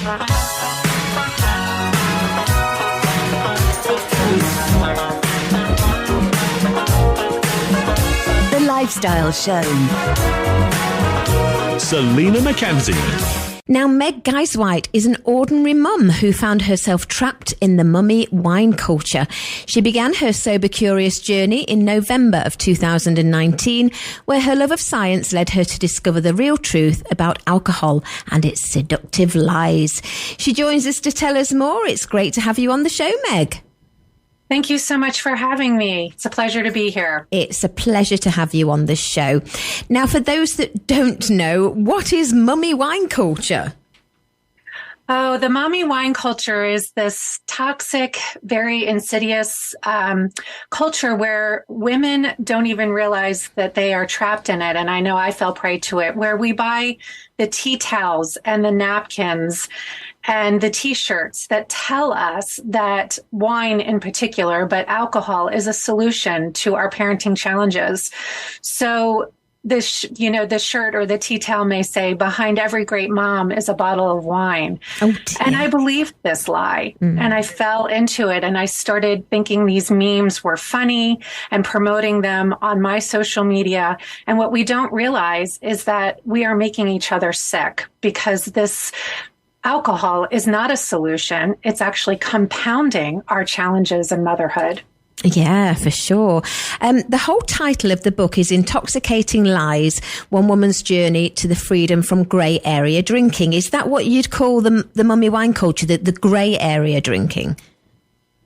The Lifestyle Show. Selina MacKenzie. Now, Meg Geisewite is an ordinary mum who found herself trapped in the mummy wine culture. She began her sober curious journey in November of 2019, where her love of science led her to discover the real truth about alcohol and its seductive lies. She joins us to tell us more. It's great to have you on the show, Meg. Thank you so much for having me. It's a pleasure to be here. It's a pleasure to have you on the show. Now, for those that don't know, what is mummy wine culture? Oh, the mommy wine culture is this toxic, very insidious culture where women don't even realize that they are trapped in it. And I know I fell prey to it, where we buy the tea towels and the napkins and the t-shirts that tell us that wine in particular, but alcohol is a solution to our parenting challenges. So the shirt or the tea towel may say, behind every great mom is a bottle of wine. Oh, and I believed this lie and I fell into it. And I started thinking these memes were funny and promoting them on my social media. And what we don't realize is that we are making each other sick, because this alcohol is not a solution. It's actually compounding our challenges in motherhood. Yeah, for sure. The whole title of the book is Intoxicating Lies, One Woman's Journey to the Freedom from Grey Area Drinking. Is that what you'd call the mummy wine culture, the grey area drinking?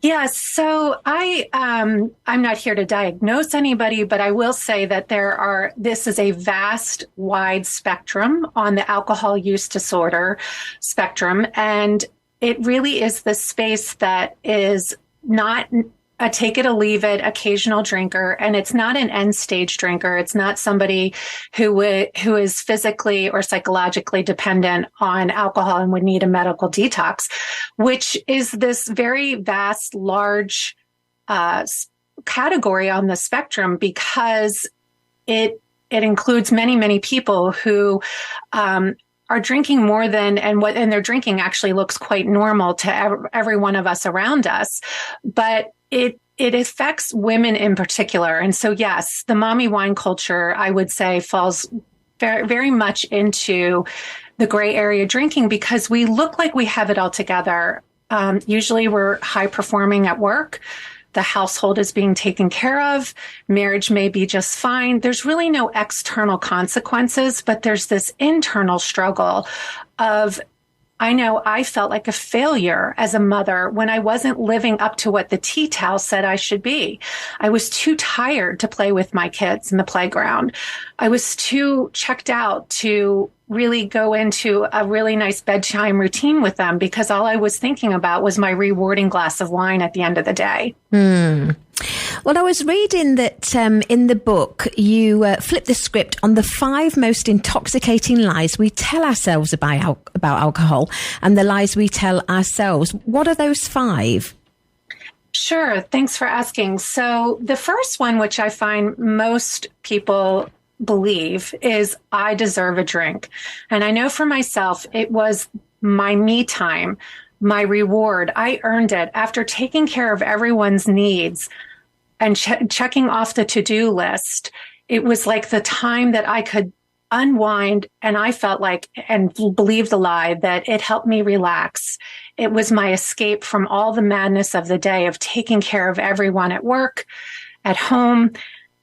Yes. So I'm not here to diagnose anybody, but I will say that this is a vast, wide spectrum on the alcohol use disorder spectrum. And it really is the space that is not a take it or leave it occasional drinker. And it's not an end stage drinker. It's not somebody who is physically or psychologically dependent on alcohol and would need a medical detox, which is this very vast, large category on the spectrum, because it includes many, many people who are drinking more than, and their drinking actually looks quite normal to every one of us around us. But it affects women in particular. And so, yes, the mommy wine culture, I would say, falls very, very much into the gray area drinking, because we look like we have it all together. Usually we're high performing at work. The household is being taken care of. Marriage may be just fine. There's really no external consequences, but there's this internal struggle of, I know I felt like a failure as a mother when I wasn't living up to what the tea towel said I should be. I was too tired to play with my kids in the playground. I was too checked out to really go into a really nice bedtime routine with them, because all I was thinking about was my rewarding glass of wine at the end of the day. Well, I was reading that in the book, you flipped the script on the 5 most intoxicating lies we tell ourselves about alcohol and the lies we tell ourselves. What are those 5? Sure. Thanks for asking. So the first one, which I find most people believe, is I deserve a drink. And I know for myself, it was my me time, my reward. I earned it after taking care of everyone's needs and checking off the to-do list. It was like the time that I could unwind, and I felt like, and believed the lie, that it helped me relax. It was my escape from all the madness of the day of taking care of everyone at work, at home.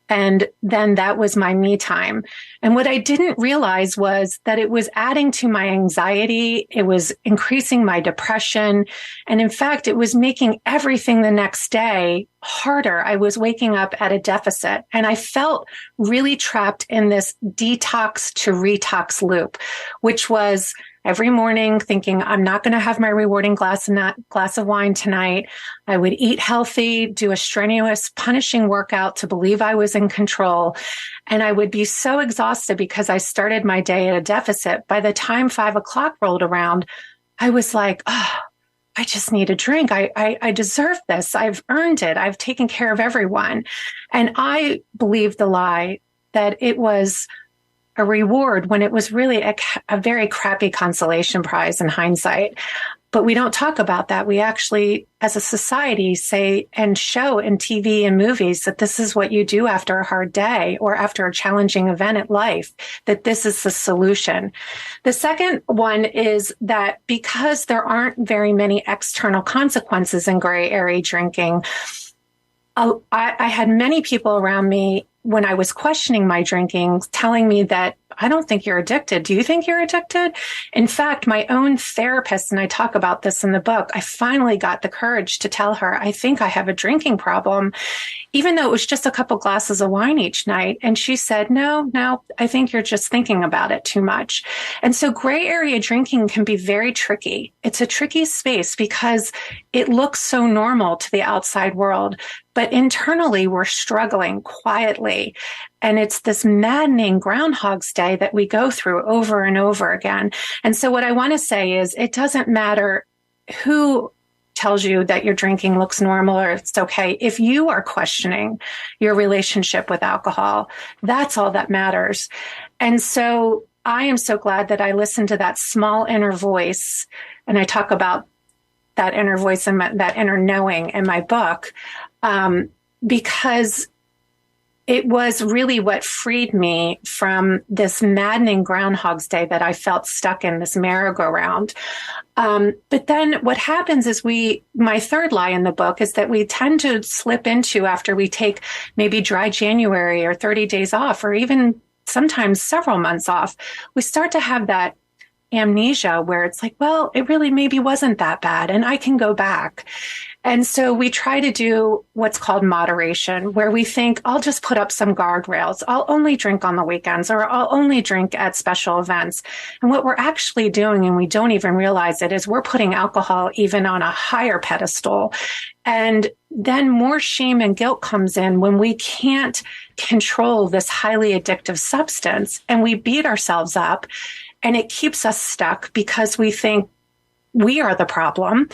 And then that was my me time. And what I didn't realize was that it was adding to my anxiety. It was increasing my depression. And in fact, it was making everything the next day harder. I was waking up at a deficit, and I felt really trapped in this detox to retox loop, which was every morning thinking, I'm not going to have my rewarding glass of wine tonight. I would eat healthy, do a strenuous, punishing workout to believe I was in control. And I would be so exhausted because I started my day at a deficit. By the time 5 o'clock rolled around, I was like, oh, I just need a drink. I deserve this. I've earned it. I've taken care of everyone. And I believed the lie that it was a reward when it was really a very crappy consolation prize in hindsight. But we don't talk about that. We actually, as a society, say and show in TV and movies that this is what you do after a hard day or after a challenging event in life, that this is the solution. The second one is that because there aren't very many external consequences in gray area drinking, I had many people around me when I was questioning my drinking telling me that I don't think you're addicted. Do you think you're addicted? In fact, my own therapist, and I talk about this in the book, I finally got the courage to tell her, I think I have a drinking problem, even though it was just a couple glasses of wine each night. And she said, no, I think you're just thinking about it too much. And so gray area drinking can be very tricky. It's a tricky space because it looks so normal to the outside world, but internally we're struggling quietly. And it's this maddening Groundhog's Day that we go through over and over again. And so what I want to say is it doesn't matter who tells you that your drinking looks normal or it's okay. If you are questioning your relationship with alcohol, that's all that matters. And so I am so glad that I listened to that small inner voice. And I talk about that inner voice and that inner knowing in my book, because it was really what freed me from this maddening Groundhog's Day that I felt stuck in, this merry-go-round. But then what happens is my third lie in the book is that we tend to slip into, after we take maybe dry January or 30 days off, or even sometimes several months off, we start to have that amnesia where it's like, well, it really maybe wasn't that bad and I can go back. And so we try to do what's called moderation, where we think, I'll just put up some guardrails. I'll only drink on the weekends, or I'll only drink at special events. And what we're actually doing, and we don't even realize it, is we're putting alcohol even on a higher pedestal. And then more shame and guilt comes in when we can't control this highly addictive substance, and we beat ourselves up, and it keeps us stuck because we think we are the problem.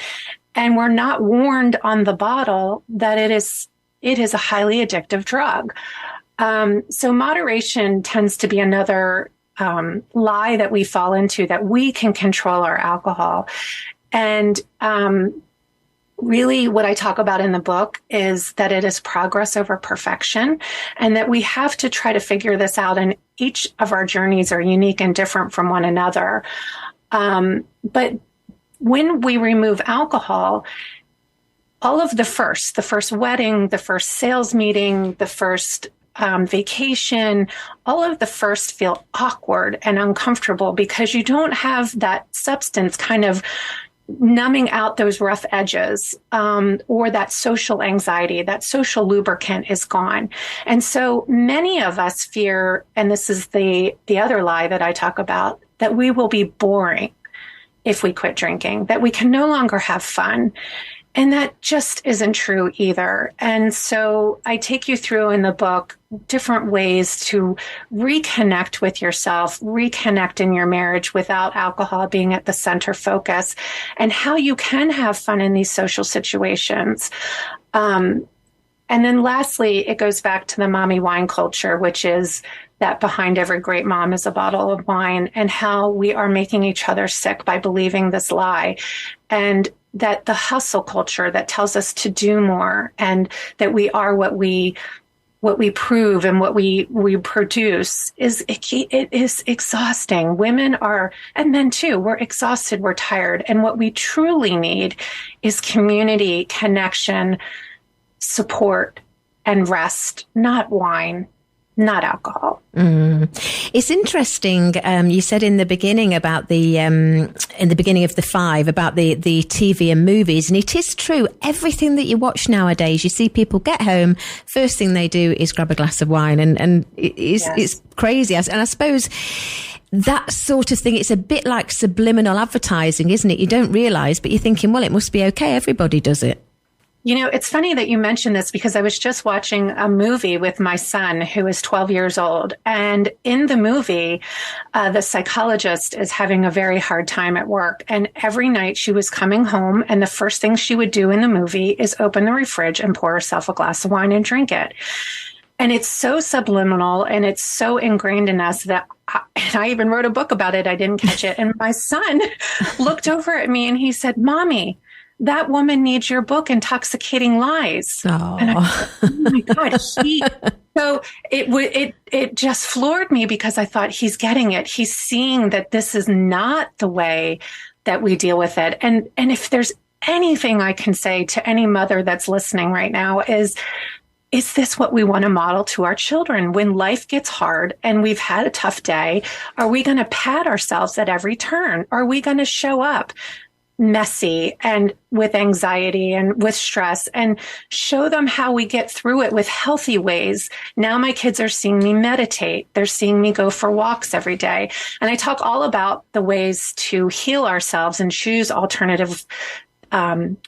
And we're not warned on the bottle that it is a highly addictive drug. So moderation tends to be another lie that we fall into, that we can control our alcohol. And really what I talk about in the book is that it is progress over perfection, and that we have to try to figure this out. And each of our journeys are unique and different from one another. But when we remove alcohol, all of the first wedding, the first sales meeting, the first vacation, all of the first feel awkward and uncomfortable because you don't have that substance kind of numbing out those rough edges, or that social anxiety, that social lubricant is gone. And so many of us fear, and this is the other lie that I talk about, that we will be boring if we quit drinking, that we can no longer have fun. And that just isn't true either. And so I take you through in the book different ways to reconnect with yourself, reconnect in your marriage without alcohol being at the center focus, and how you can have fun in these social situations. And then lastly, it goes back to the mommy wine culture, which is that behind every great mom is a bottle of wine, and how we are making each other sick by believing this lie. And that the hustle culture that tells us to do more, and that we are what we prove and what we produce it is exhausting. Women are, and men too, we're exhausted, we're tired. And what we truly need is community, connection, support, and rest, not wine, not alcohol. It's interesting. You said in the beginning about in the beginning of the 5 about the TV and movies, and it is true. Everything that you watch nowadays, you see people get home, first thing they do is grab a glass of wine, and it's crazy. And I suppose that sort of thing, it's a bit like subliminal advertising, isn't it? You don't realize, but you're thinking, well, it must be okay. Everybody does it. You know, it's funny that you mentioned this, because I was just watching a movie with my son, who is 12 years old. And in the movie, the psychologist is having a very hard time at work. And every night she was coming home, and the first thing she would do in the movie is open the fridge and pour herself a glass of wine and drink it. And it's so subliminal and it's so ingrained in us that I even wrote a book about it. I didn't catch it. And my son looked over at me and he said, Mommy, that woman needs your book, Intoxicating Lies. Oh, and I thought, oh my God. So it just floored me because I thought he's getting it. He's seeing that this is not the way that we deal with it. And if there's anything I can say to any mother that's listening right now is this what we want to model to our children? When life gets hard and we've had a tough day, are we going to pat ourselves at every turn? Are we going to show up messy and with anxiety and with stress and show them how we get through it with healthy ways? Now my kids are seeing me meditate. They're seeing me go for walks every day. And I talk all about the ways to heal ourselves and choose alternative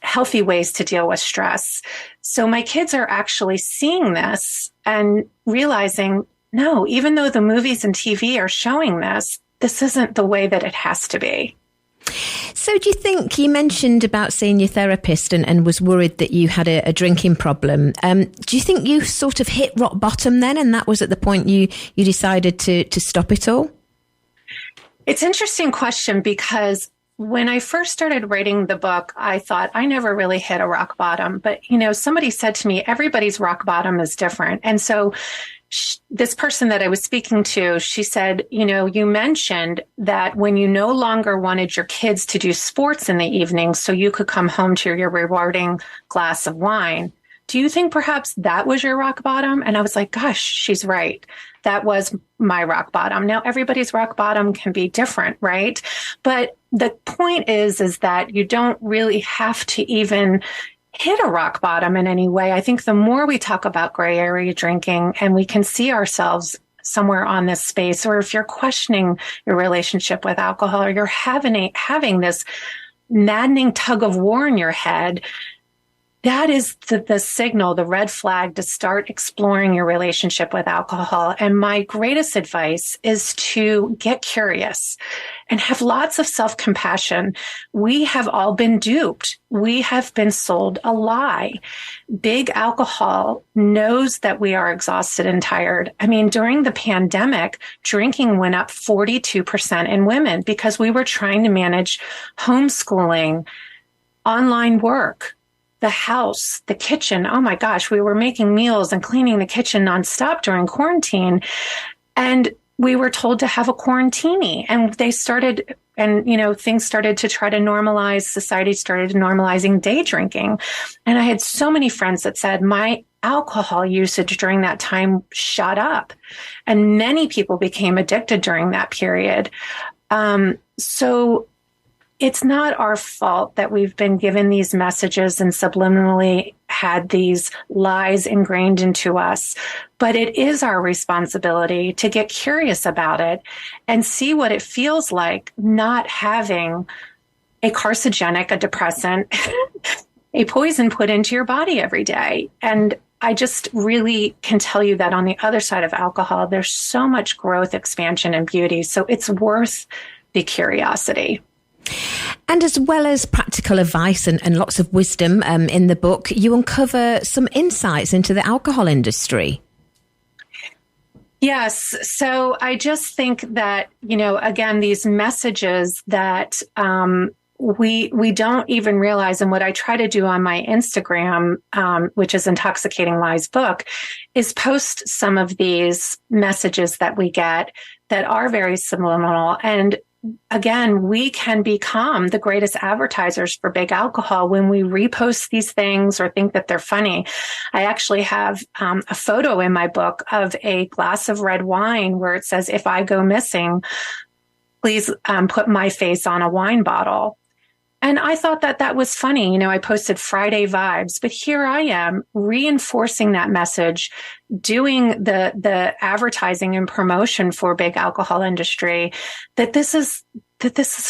healthy ways to deal with stress. So my kids are actually seeing this and realizing, no, even though the movies and TV are showing this, this isn't the way that it has to be. So do you think, you mentioned about seeing your therapist and was worried that you had a drinking problem. Do you think you sort of hit rock bottom then, and that was at the point you decided to stop it all? It's an interesting question because when I first started writing the book, I thought I never really hit a rock bottom. But, somebody said to me, everybody's rock bottom is different. And so this person that I was speaking to, she said, you mentioned that when you no longer wanted your kids to do sports in the evening so you could come home to your rewarding glass of wine. Do you think perhaps that was your rock bottom? And I was like, gosh, she's right. That was my rock bottom. Now, everybody's rock bottom can be different, right? But the point is that you don't really have to even hit a rock bottom in any way. I think the more we talk about gray area drinking and we can see ourselves somewhere on this space, or if you're questioning your relationship with alcohol, or you're having this maddening tug of war in your head, that is the signal, the red flag to start exploring your relationship with alcohol. And my greatest advice is to get curious and have lots of self-compassion. We have all been duped. We have been sold a lie. Big alcohol knows that we are exhausted and tired. I mean, during the pandemic, drinking went up 42% in women because we were trying to manage homeschooling, online work, the house, the kitchen. Oh my gosh, we were making meals and cleaning the kitchen nonstop during quarantine. And we were told to have a quarantini. And they started, and things started to try to normalize. Society started normalizing day drinking. And I had so many friends that said my alcohol usage during that time shot up. And many people became addicted during that period. So it's not our fault that we've been given these messages and subliminally had these lies ingrained into us, but it is our responsibility to get curious about it and see what it feels like not having a carcinogenic, a depressant, a poison put into your body every day. And I just really can tell you that on the other side of alcohol, there's so much growth, expansion, and beauty. So it's worth the curiosity. And as well as practical advice and lots of wisdom in the book, you uncover some insights into the alcohol industry. Yes. So I just think that, again, these messages that we don't even realize, and what I try to do on my Instagram, which is Intoxicating Lies book, is post some of these messages that we get that are very subliminal. And again, we can become the greatest advertisers for big alcohol when we repost these things or think that they're funny. I actually have a photo in my book of a glass of red wine where it says, if I go missing, please put my face on a wine bottle. And I thought that was funny. I posted Friday vibes, but here I am reinforcing that message, doing the advertising and promotion for big alcohol industry, that this is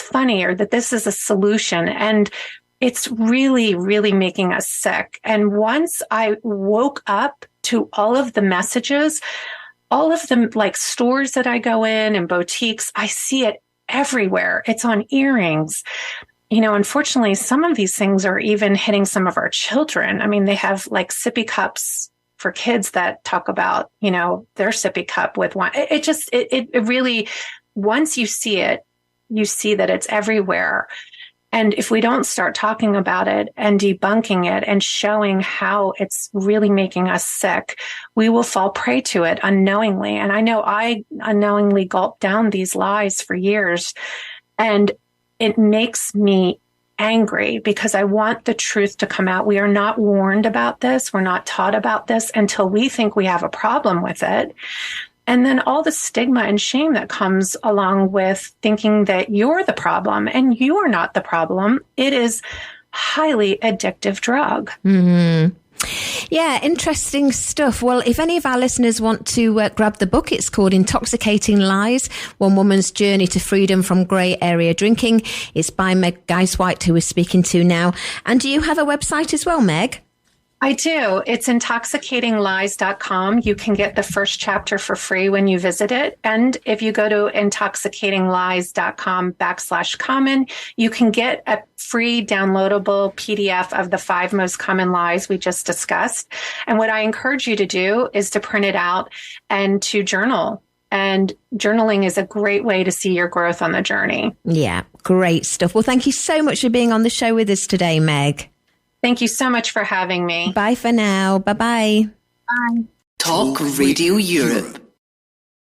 funny, or that this is a solution. And it's really, really making us sick. And once I woke up to all of the messages, all of them, like stores that I go in and boutiques, I see it everywhere. It's on earrings. Unfortunately, some of these things are even hitting some of our children. I mean, they have like sippy cups for kids that talk about, their sippy cup with wine. It really, once you see it, you see that it's everywhere. And if we don't start talking about it and debunking it and showing how it's really making us sick, we will fall prey to it unknowingly. And I know I unknowingly gulped down these lies for years, and it makes me angry because I want the truth to come out. We are not warned about this. We're not taught about this until we think we have a problem with it. And then all the stigma and shame that comes along with thinking that you're the problem, and you are not the problem. It is highly addictive drug. Mm-hmm. Yeah, interesting stuff. Well, if any of our listeners want to grab the book, it's called Intoxicating Lies, One Woman's Journey to Freedom from Grey Area Drinking. It's by Meg Geisewite, who we're speaking to now. And do you have a website as well, Meg? I do. It's intoxicatinglies.com. You can get the first chapter for free when you visit it. And if you go to intoxicatinglies.com/common, you can get a free downloadable PDF of the 5 most common lies we just discussed. And what I encourage you to do is to print it out and to journal. And journaling is a great way to see your growth on the journey. Yeah, great stuff. Well, thank you so much for being on the show with us today, Meg. Thank you so much for having me. Bye for now. Bye-bye. Bye. Talk Radio Europe.